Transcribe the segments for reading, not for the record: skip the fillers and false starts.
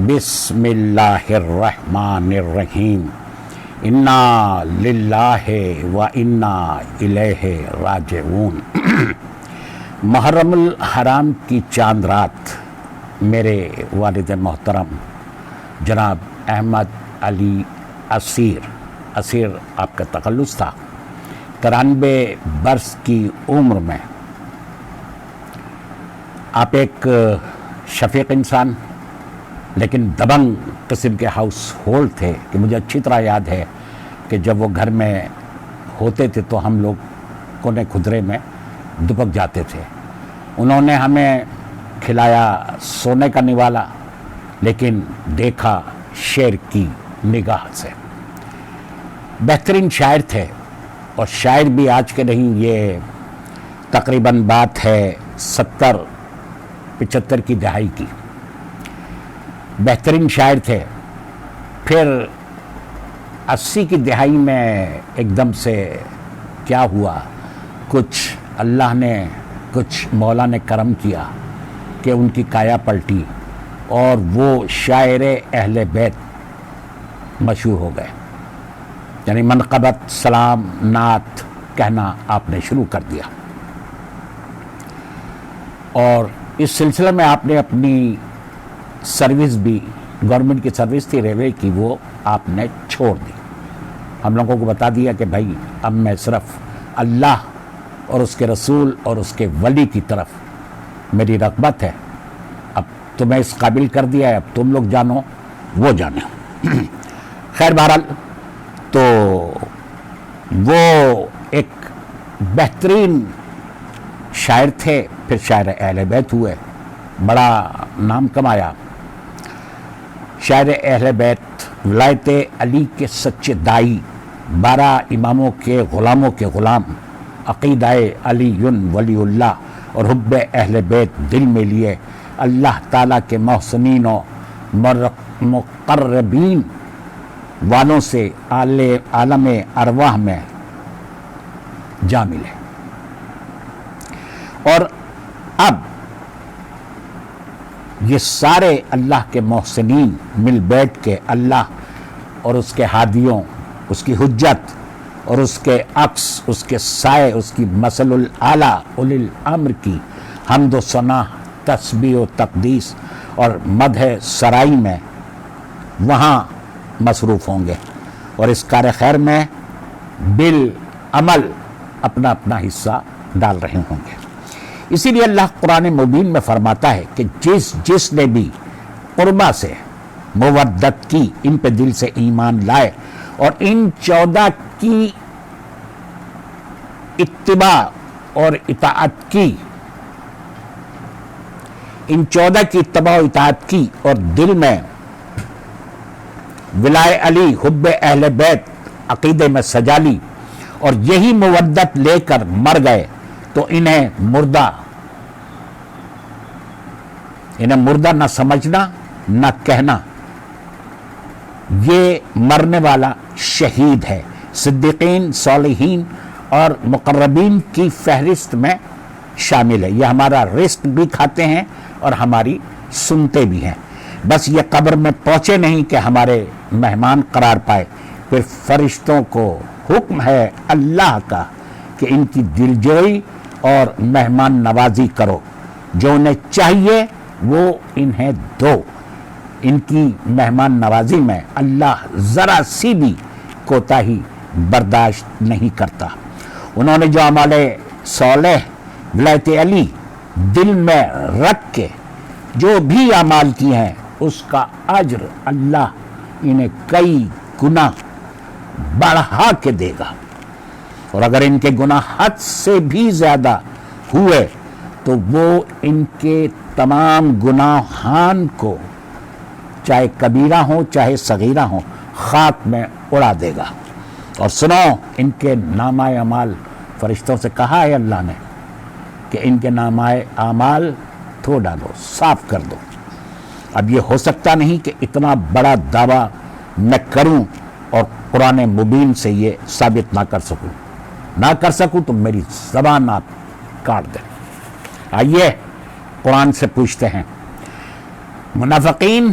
بسم اللہ الرحمن الرحیم انا للہ و انا الیہ راجعون۔ محرم الحرام کی چاند رات میرے والد محترم جناب احمد علی اسیر آپ کا تخلص تھا، 93 برس کی عمر میں۔ آپ ایک شفیق انسان لیکن دبنگ قسم کے ہاؤس ہولڈ تھے کہ مجھے اچھی طرح یاد ہے کہ جب وہ گھر میں ہوتے تھے تو ہم لوگ کونے کھدرے میں دبک جاتے تھے۔ انہوں نے ہمیں کھلایا سونے کا نوالا لیکن دیکھا شیر کی نگاہ سے۔ بہترین شاعر تھے، اور شاعر بھی آج کے نہیں، یہ تقریباً بات ہے 70-75 کی دہائی کی۔ بہترین شاعر تھے، پھر 80 کی دہائی میں ایک دم سے کیا ہوا، کچھ اللہ نے، کچھ مولا نے کرم کیا کہ ان کی کایا پلٹی اور وہ شاعر اہل بیت مشہور ہو گئے، یعنی منقبت، سلام، نعت کہنا آپ نے شروع کر دیا۔ اور اس سلسلے میں آپ نے اپنی سروس بھی، گورنمنٹ کی سروس تھی ریلوے کی، وہ آپ نے چھوڑ دی۔ ہم لوگوں کو بتا دیا کہ بھائی اب میں صرف اللہ اور اس کے رسول اور اس کے ولی کی طرف میری رغبت ہے، اب تمہیں اس قابل کر دیا ہے، اب تم لوگ جانو وہ جانے۔ خیر بہرحال، تو وہ ایک بہترین شاعر تھے، پھر شاعر اہل بیت ہوئے، بڑا نام کمایا۔ شاعر اہل بیت، ولایت علی کے سچے دائی، 12 اماموں کے غلاموں کے غلام، عقیدہ علی ولی اللہ اور حب اہل بیت دل میں لیے، اللہ تعالیٰ کے محسنین و مقربین والوں سے عالم ارواح میں جا ملے۔ اور اب یہ سارے اللہ کے محسنین مل بیٹھ کے اللہ اور اس کے ہادیوں، اس کی حجت اور اس کے عکس، اس کے سائے، اس کی مثل الاعلیٰ اولی الامر کی حمد و ثنا، تسبیح و تقدیس اور مدح سرائی میں وہاں مصروف ہوں گے، اور اس کار خیر میں بالعمل اپنا اپنا حصہ ڈال رہے ہوں گے۔ اسی لیے اللہ قرآن مبین میں فرماتا ہے کہ جس نے بھی قربہ سے مودت کی، ان پہ دل سے ایمان لائے اور ان 14 کی اتباع اور اطاعت کی، ان 14 کی اتباع و اطاعت کی اور دل میں ولائے علی، حب اہل بیت عقیدے میں سجا لی اور یہی مودت لے کر مر گئے، تو انہیں مردہ نہ سمجھنا نہ کہنا، یہ مرنے والا شہید ہے، صدیقین، صالحین اور مقربین کی فہرست میں شامل ہے۔ یہ ہمارا رزق بھی کھاتے ہیں اور ہماری سنتے بھی ہیں، بس یہ قبر میں پہنچے نہیں کہ ہمارے مہمان قرار پائے۔ پھر فرشتوں کو حکم ہے اللہ کا کہ ان کی دلجوئی اور مہمان نوازی کرو، جو انہیں چاہیے وہ انہیں دو۔ ان کی مہمان نوازی میں اللہ ذرا سی بھی کوتاہی برداشت نہیں کرتا۔ انہوں نے جو اعمال صالح ولایت علی دل میں رکھ کے جو بھی اعمال کی ہیں، اس کا اجر اللہ انہیں کئی گنا بڑھا کے دے گا، اور اگر ان کے گناہ حد سے بھی زیادہ ہوئے تو وہ ان کے تمام گناہان کو، چاہے کبیرہ ہوں چاہے صغیرہ ہوں، خاک میں اڑا دے گا۔ اور سنو، ان کے نامہ اعمال، فرشتوں سے کہا ہے اللہ نے کہ ان کے نامہ اعمال دھو ڈالو، صاف کر دو۔ اب یہ ہو سکتا نہیں کہ اتنا بڑا دعویٰ میں کروں اور قرآن مبین سے یہ ثابت نہ کر سکوں تو میری زبان آپ کاٹ دیں۔ آئیے قرآن سے پوچھتے ہیں، منافقین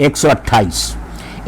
128।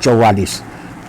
44,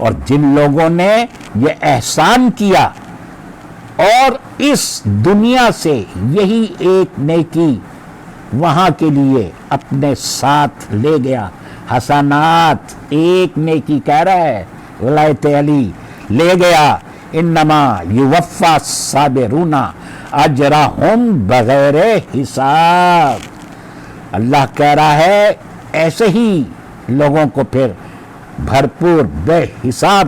اور جن لوگوں نے یہ احسان کیا اور اس دنیا سے یہی ایک نیکی وہاں کے لیے اپنے ساتھ لے گیا، حسنات ایک نیکی کہہ رہا ہے ولایت علی لے گیا، انما یوفی الصابرون اجرہم بغیر حساب، اللہ کہہ رہا ہے ایسے ہی لوگوں کو پھر بھرپور بے حساب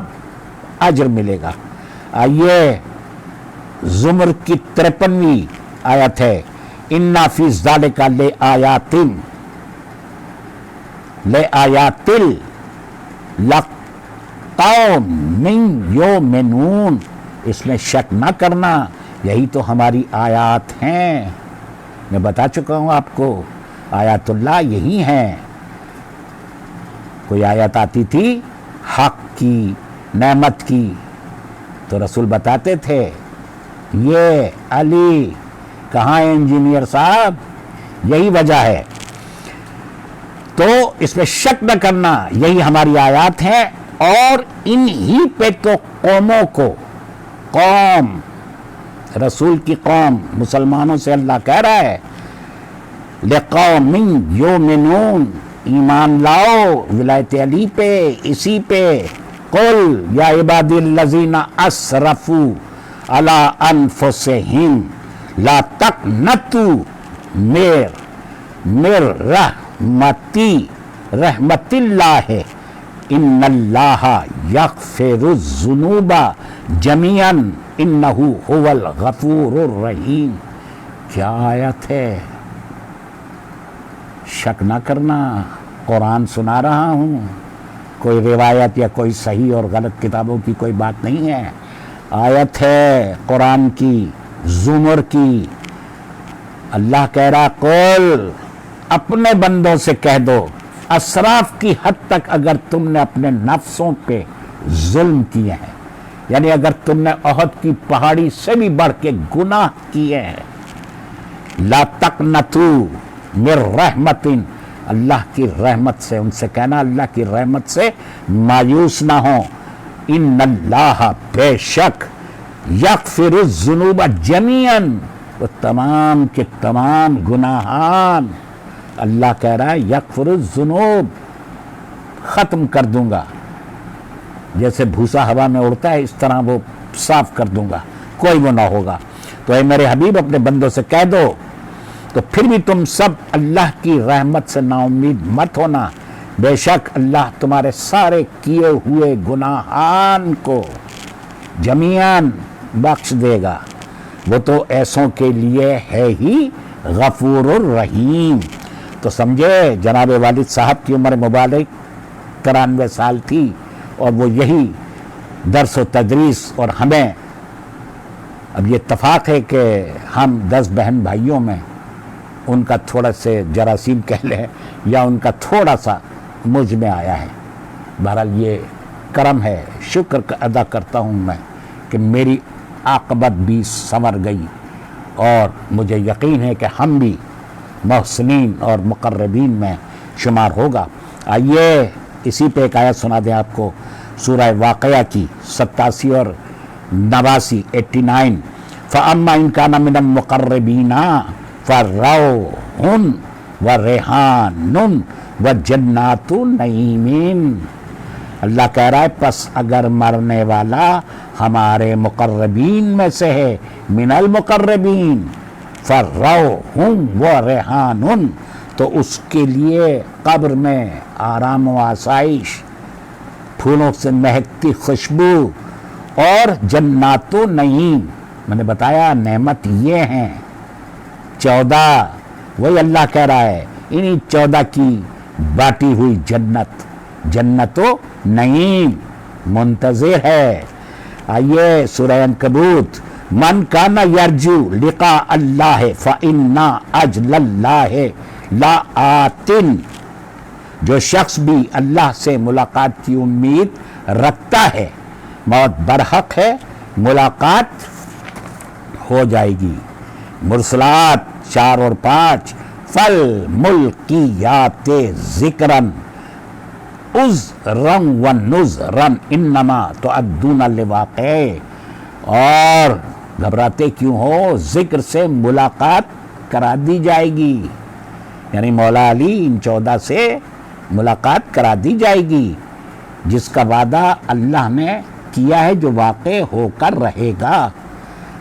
اجر ملے گا۔ آئیے زمر کی 53ویں آیت ہے، اِنَّ فِي ذَلِكَ لِآیَاتٍ لِقَوْمٍ یُؤْمِنُونَ، اس میں شک نہ کرنا، یہی تو ہماری آیات ہیں۔ میں بتا چکا ہوں آپ کو آیات اللہ یہی ہیں۔ کوئی آیت آتی تھی حق کی، نعمت کی، تو رسول بتاتے تھے یہ علی کہاں ہے انجینئر صاحب، یہی وجہ ہے۔ تو اس میں شک نہ کرنا، یہی ہماری آیات ہیں، اور انہی پہ تو قوموں کو، قوم رسول کی قوم مسلمانوں سے اللہ کہہ رہا ہے لِقَوْمٍ یُؤْمِنُونَ، ایمان لاؤ ولایت علی پہ، اسی پہ۔ قُلْ یا عبادی الذین اسرفوا علی انفسہم لا تقنطوا من رحمت اللہ ان اللہ یغفر الذنوب جميعا انہ هو الغفور الرحیم۔ کیا آیت ہے، شک نہ کرنا، قرآن سنا رہا ہوں، کوئی روایت یا کوئی صحیح اور غلط کتابوں کی کوئی بات نہیں ہے، آیت ہے قرآن کی، زمر کی۔ اللہ کہہ رہا قل، اپنے بندوں سے کہہ دو، اسراف کی حد تک اگر تم نے اپنے نفسوں پہ ظلم کیے ہیں، یعنی اگر تم نے احد کی پہاڑی سے بھی بڑھ کے گناہ کیے ہیں، لا تقنطوا من رحمت، اللہ کی رحمت سے، ان سے کہنا اللہ کی رحمت سے مایوس نہ ہوں، ان اللہ بے شک یغفر الذنوب جميعا، وہ تمام کے تمام گناہان اللہ کہہ رہا ہے یغفر الذنوب، ختم کر دوں گا، جیسے بھوسا ہوا میں اڑتا ہے اس طرح وہ صاف کر دوں گا، کوئی وہ نہ ہوگا۔ تو اے میرے حبیب اپنے بندوں سے کہہ دو، تو پھر بھی تم سب اللہ کی رحمت سے نا امید مت ہونا، بے شک اللہ تمہارے سارے کیے ہوئے گناہان کو جمیعاً بخش دے گا، وہ تو ایسوں کے لیے ہے ہی غفور الرحیم۔ تو سمجھے جناب والد صاحب کی عمر مبارک 93 سال تھی، اور وہ یہی درس و تدریس، اور ہمیں اب یہ اتفاق ہے کہ ہم 10 بہن بھائیوں میں ان کا تھوڑا سے جراثیم کہہ لیں یا ان کا تھوڑا سا مجھ میں آیا ہے۔ بہرحال یہ کرم ہے، شکر ادا کرتا ہوں میں کہ میری عاقبت بھی سنور گئی، اور مجھے یقین ہے کہ ہم بھی محسنین اور مقربین میں شمار ہوگا۔ آئیے اسی پہ ایک آیت سنا دیں آپ کو، سورہ واقعہ کی 87 اور 89، 89، فَأَمَّا إِن كَانَ مِنَ الْمُقَرَّبِينَ فَرَوْحٌ وَرَيْحَانٌ وَجَنَّاتُ نَعِيمٍ۔ اللہ کہہ رہا ہے پس اگر مرنے والا ہمارے مقربین میں سے ہے، من المقربین، فَرَوْحٌ وَرَيْحَانٌ، تو اس کے لیے قبر میں آرام و آسائش، پھولوں سے مہکتی خوشبو، اور جنات و نعیم، میں نے بتایا نعمت یہ ہیں 14، وہی اللہ کہہ رہا ہے انہی 14 کی باٹی ہوئی جنت، جنت و نعیم منتظر ہے۔ آئیے سورہ عنکبوت، من کان یرجو لقاء اللہ فإن اجل اللہ لآت، جو شخص بھی اللہ سے ملاقات کی امید رکھتا ہے، موت برحق ہے، ملاقات ہو جائے گی۔ مرسلات 4 اور 5، فالملقیات ذکرن، عذرا ونذرا انما تؤدون لواقع، اور گھبراتے کیوں ہو، ذکر سے ملاقات کرا دی جائے گی، یعنی مولا علی ان 14 سے ملاقات کرا دی جائے گی، جس کا وعدہ اللہ نے کیا ہے، جو واقع ہو کر رہے گا۔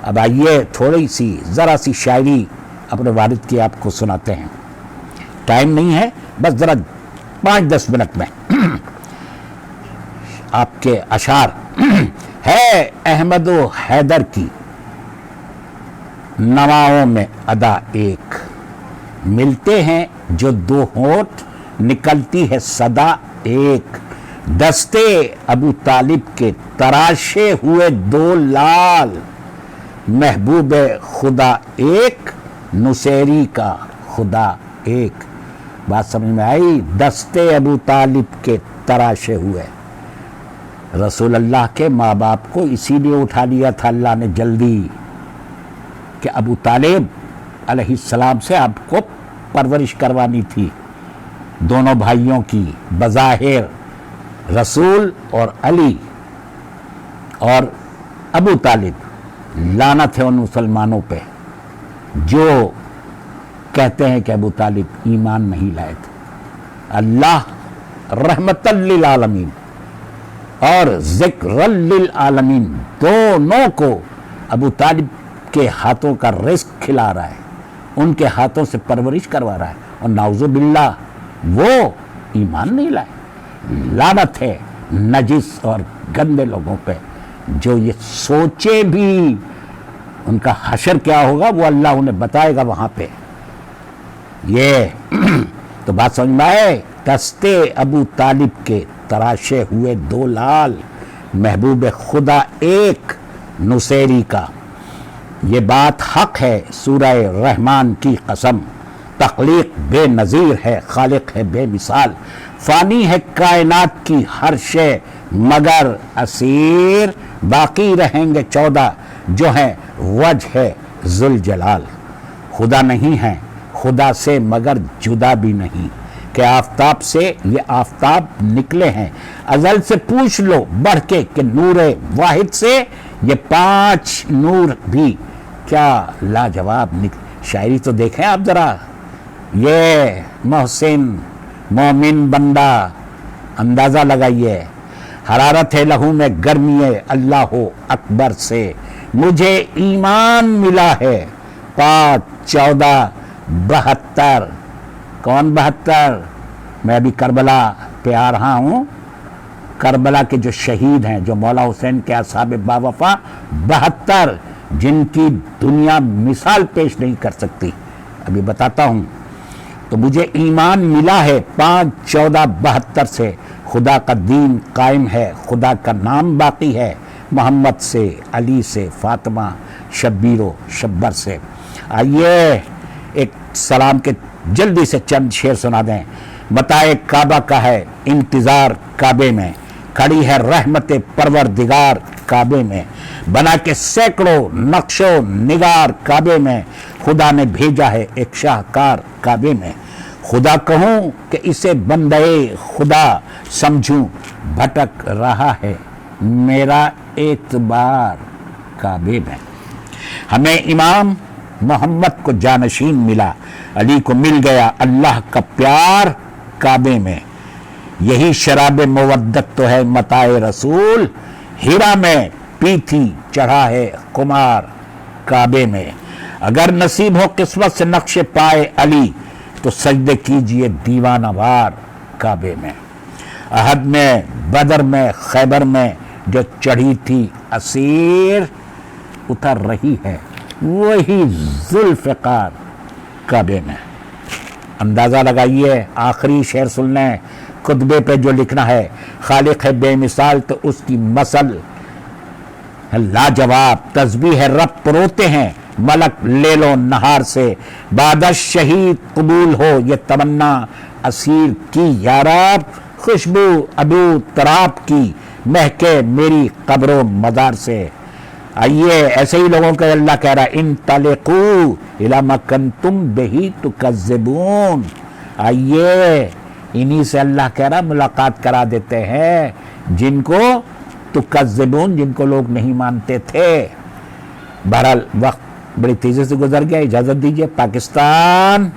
اب آئیے تھوڑی سی ذرا سی شاعری اپنے والد کی آپ کو سناتے ہیں، ٹائم نہیں ہے، بس ذرا 5-10 منٹ میں آپ کے اشعار ہے احمد و حیدر کی نواؤں میں ادا ایک، ملتے ہیں جو 2 ہونٹ نکلتی ہے صدا ایک، دستے ابو طالب کے تراشے ہوئے 2 لال، محبوب خدا ایک نصیری کا خدا ایک۔ بات سمجھ میں آئی؟ دستے ابو طالب کے تراشے ہوئے، رسول اللہ کے ماں باپ کو اسی لیے اٹھا لیا تھا اللہ نے جلدی کہ ابو طالب علیہ السلام سے آپ کو پرورش کروانی تھی، دونوں بھائیوں کی، بظاہر رسول اور علی اور ابو طالب، لعنت ہے ان مسلمانوں پہ جو کہتے ہیں کہ ابو طالب ایمان نہیں لائے تھے۔ اللہ رحمت للعالمین اور ذکر للعالمین دونوں کو ابو طالب کے ہاتھوں کا رزق کھلا رہا ہے، ان کے ہاتھوں سے پرورش کروا رہا ہے، اور نعوذ باللہ وہ ایمان نہیں لائے۔ لعنت ہے نجس اور گندے لوگوں پہ جو یہ سوچے بھی ان کا حشر کیا ہوگا وہ اللہ انہیں بتائے گا وہاں پہ۔ یہ تو بات سمجھ میں آئے، دستے ابو طالب کے تراشے ہوئے 2 لال، محبوب خدا ایک نصیری کا۔ یہ بات حق ہے، سورہ رحمان کی قسم، تخلیق بے نظیر ہے، خالق ہے بے مثال، فانی ہے کائنات کی ہر شے مگر اسیر، باقی رہیں گے 14 جو ہیں وجہ ہے ذوالجلال۔ خدا نہیں ہے خدا سے مگر جدا بھی نہیں، کہ آفتاب سے یہ آفتاب نکلے ہیں، ازل سے پوچھ لو بڑھ کے کہ نور واحد سے یہ 5 نور بھی کیا لاجواب شاعری تو دیکھیں آپ ذرا، یہ محسن مومن بندہ اندازہ لگائیے، حرارت ہے لہو میں گرمی اللہ اکبر سے، مجھے ایمان ملا ہے 5 14 72۔ کون 72؟ میں ابھی کربلا پہ آ رہا ہوں، کربلا کے جو شہید ہیں، جو مولا حسین کے اصحاب باوفا 72، جن کی دنیا مثال پیش نہیں کر سکتی، ابھی بتاتا ہوں۔ تو مجھے ایمان ملا ہے 5 14 72 سے، خدا کا دین قائم ہے، خدا کا نام باقی ہے، محمد سے، علی سے، فاطمہ، شبیر و شبر سے۔ آئیے ایک سلام کے جلدی سے چند شعر سنا دیں۔ متاع کعبہ کا ہے انتظار کعبے میں، کھڑی ہے رحمت پروردگار کعبے میں، بنا کے سینکڑوں نقش و نگار کعبے میں، خدا نے بھیجا ہے ایک شاہکار کعبے میں، خدا کہوں کہ اسے بندے خدا سمجھوں، بھٹک رہا ہے میرا اعتبار کعبے میں۔ ہمیں امام محمد کو جانشین ملا، علی کو مل گیا اللہ کا پیار کعبے میں، یہی شراب مودت تو ہے متاع رسول، ہیرا میں پی تھی چڑھا ہے قمار کعبے میں، اگر نصیب ہو قسمت سے نقش پائے علی تو سجدے کیجئے دیوانہ وار کعبے میں۔ احد میں، بدر میں، خیبر میں جو چڑھی تھی اسیر، اتر رہی ہے وہی ذوالفقار کعبے میں۔ اندازہ لگائیے، آخری شعر سن لیں، خطبے پہ جو لکھنا ہے، خالق ہے بے مثال تو اس کی مثل لاجواب، تسبیح ہے رب پروتے ہیں ملک لیل و نہار سے، بعد شہید قبول ہو یہ تمنا اسیر کی، یا رب خوشبو ابو تراب کی مہکے میری قبر و مزار سے۔ آئیے ایسے ہی لوگوں کا اللہ کہہ رہا ہے انطلقوا الی ما کنتم بہ تکذبون، آئیے انہی سے اللہ کہہ رہا ملاقات کرا دیتے ہیں جن کو تکذبون، جن کو لوگ نہیں مانتے تھے۔ بہرحال وقت بڑی تیزی سے گزر گیا، اجازت دیجیے۔ پاکستان